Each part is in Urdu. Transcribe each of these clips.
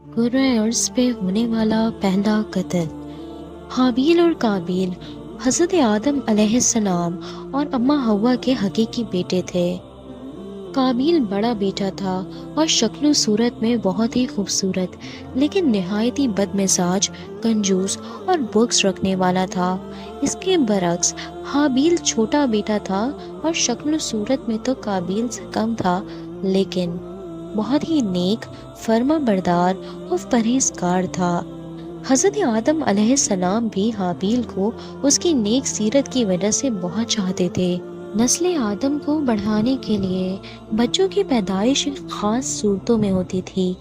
کرۂ ارض پہ ہونے والا پہلا قتل۔ حابیل اور کابیل حضرت آدم علیہ السلام اور اماں حوا کے حقیقی بیٹے تھے۔ کابیل بڑا بیٹا تھا اور شکل و صورت میں بہت ہی خوبصورت، لیکن نہایت ہی بد مزاج، کنجوس اور بغض رکھنے والا تھا۔ اس کے برعکس حابیل چھوٹا بیٹا تھا اور شکل و صورت میں تو کابیل سے کم تھا، لیکن بہت ہی نیک، فرما بردار اور پرہیزگار تھا۔ حضرت آدم علیہ السلام بھی حابیل کو اس کی نیک سیرت کی وجہ سے بہت چاہتے تھے۔ نسل آدم کو بڑھانے کے لیے بچوں کی پیدائش خاص صورتوں میں ہوتی تھی۔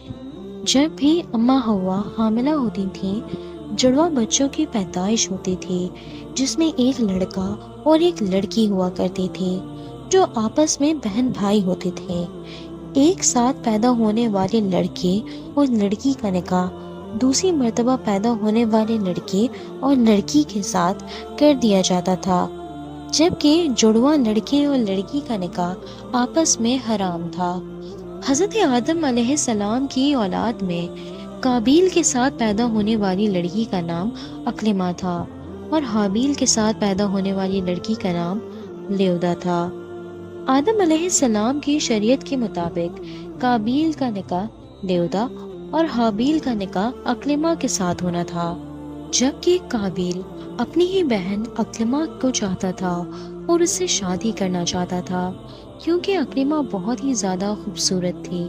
جب بھی اماں حوا حاملہ ہوتی تھیں، جڑواں بچوں کی پیدائش ہوتی تھی، جس میں ایک لڑکا اور ایک لڑکی ہوا کرتی تھی، جو آپس میں بہن بھائی ہوتے تھے۔ ایک ساتھ پیدا ہونے والے لڑکے اور لڑکی کا نکاح دوسری مرتبہ پیدا ہونے والے لڑکے اور لڑکی کے ساتھ کر دیا جاتا تھا، جبکہ جڑواں لڑکے اور لڑکی کا نکاح آپس میں حرام تھا۔ حضرت آدم علیہ السلام کی اولاد میں کابیل کے ساتھ پیدا ہونے والی لڑکی کا نام اکلمہ تھا، اور حابیل کے ساتھ پیدا ہونے والی لڑکی کا نام لیودا تھا۔ آدم علیہ السلام کی شریعت کے مطابق کابیل کا نکاح لیودا اور حابیل کا نکاح اکلمہ کے ساتھ ہونا تھا، جبکہ کابیل اپنی ہی بہن اکلمہ کو چاہتا تھا اور اس سے شادی کرنا چاہتا تھا، کیونکہ اکلمہ بہت ہی زیادہ خوبصورت تھی۔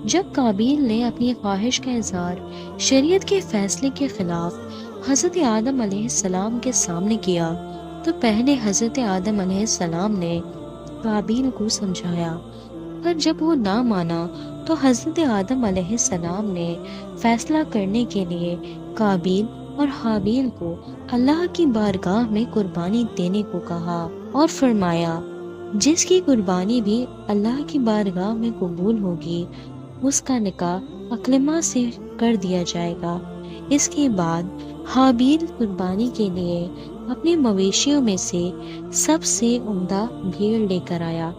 جب کابیل نے اپنی خواہش کا اظہار شریعت کے فیصلے کے خلاف حضرت آدم علیہ السلام کے سامنے کیا، تو پہلے حضرت آدم علیہ السلام نے کابیل کو سمجھایا، پر جب وہ نہ مانا تو حضرت آدم علیہ السلام نے فیصلہ کرنے کے لیے کابیل اور حابیل کو اللہ کی بارگاہ میں قربانی دینے کو کہا، اور فرمایا جس کی قربانی بھی اللہ کی بارگاہ میں قبول ہوگی، اس کا نکاح اکلمہ سے کر دیا جائے گا۔ اس کے بعد حابیل قربانی کے لیے اپنے مویشیوں میں سے سب سے عمدہ بھیڑ لے کر آیا،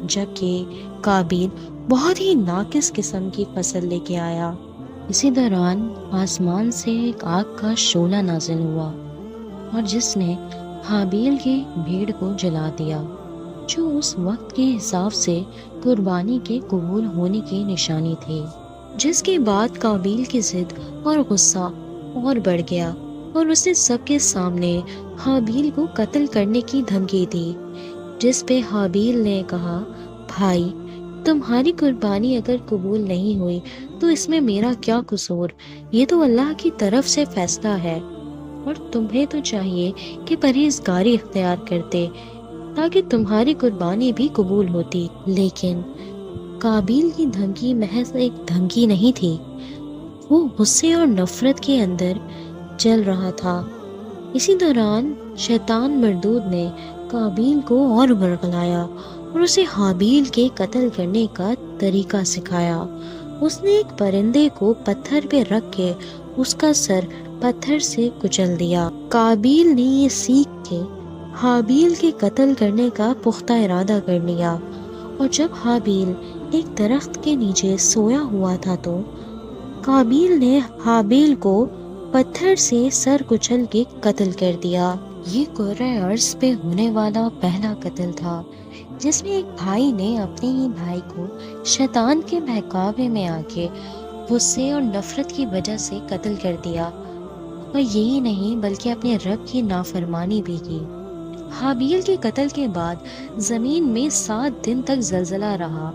جبکہ کابیل بہت ہی ناقص قسم کی فصل لے کے آیا۔ اسی دوران آسمان سے ایک آگ کا شعلہ نازل ہوا، اور جس نے حابیل کی بھیڑ کو جلا دیا، جو اس وقت کے حساب سے قربانی کے قبول ہونے کی نشانی تھی۔ جس کے بعد کابیل کی ضد اور غصہ اور بڑھ گیا، اور اس نے سب کے سامنے حابیل کو قتل کرنے کی دھمکی دی، جس پہ حابیل نے کہا، بھائی، تمہاری قربانی اگر قبول نہیں ہوئی تو اس میں میرا کیا قصور؟ یہ تو اللہ کی طرف سے فیصلہ ہے، اور تمہیں تو چاہیے کہ پرہیزگاری اختیار کرتے تاکہ تمہاری قربانی بھی قبول ہوتی۔ لیکن کابیل کی دھمکی محض ایک دھمکی نہیں تھی، وہ غصے اور نفرت کے اندر جل رہا تھا۔ اسی دوران شیطان مردود نے کابیل کو اور ورغلایا اور اسے حابیل کے قتل کرنے کا طریقہ سکھایا۔ اس نے ایک پرندے کو پتھر پہ رکھ کے اس کا سر پتھر سے کچل دیا۔ کابیل نے یہ سیکھ کے حابیل کے قتل کرنے کا پختہ ارادہ کر لیا، اور جب حابیل ایک درخت کے نیچے سویا ہوا تھا تو کابیل نے حابیل کو پتھر سے سر کچل کے قتل کر دیا۔ یہ کرۂ ارض پہ ہونے والا پہلا قتل تھا، جس میں ایک بھائی نے اپنے ہی بھائی کو شیطان کے بہکاوے میں آ کے غصے اور نفرت کی وجہ سے قتل کر دیا، اور یہی نہیں بلکہ اپنے رب کی نافرمانی بھی کی۔ حابیل کے قتل کے بعد زمین میں 7 دن تک زلزلہ رہا۔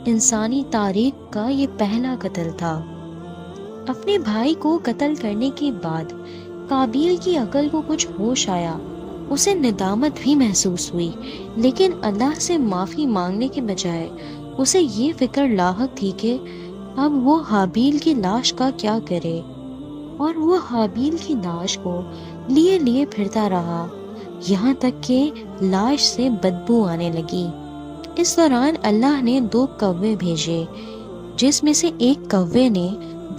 انسانی تاریخ کا یہ پہلا قتل تھا۔ اپنے بھائی کو قتل کرنے کے بعد کابیل کی عقل کو کچھ ہوش آیا، اسے ندامت بھی محسوس ہوئی، لیکن اللہ سے معافی مانگنے کے بجائے اسے یہ فکر لاحق تھی کہ اب وہ حابیل کی لاش کا کیا کرے، اور وہ حابیل کی لاش کو لیے لیے پھرتا رہا، یہاں تک کہ لاش سے بدبو آنے لگی۔ اس دوران اللہ نے 2 کوے بھیجے، جس میں سے ایک کوے نے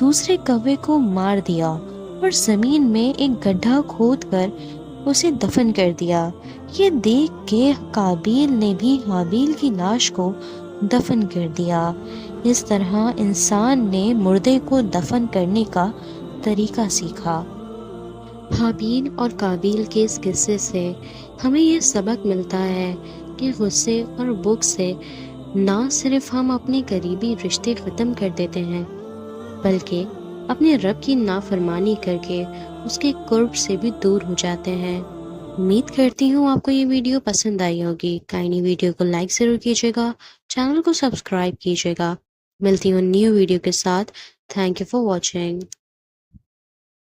دوسرے کوے کو مار دیا اور زمین میں ایک گڈھا کھود کر اسے دفن کر دیا۔ یہ دیکھ کے کابیل نے بھی حابیل کی لاش کو دفن کر دیا۔ اس طرح انسان نے مردے کو دفن کرنے کا طریقہ سیکھا۔ حابیل اور قابیل کے اس قصے سے ہمیں یہ سبق ملتا ہے کہ غصے اور بغض سے نہ صرف ہم اپنے قریبی رشتے ختم کر دیتے ہیں بلکہ اپنے رب کی نافرمانی کر کے اس کے قرب سے بھی دور ہو جاتے ہیں۔ امید کرتی ہوں آپ کو یہ ویڈیو پسند آئی ہوگی۔ کائنڈلی ویڈیو کو لائک ضرور کیجیے گا، چینل کو سبسکرائب کیجیے گا۔ ملتی ہوں نیو ویڈیو کے ساتھ۔ Thank you for watching.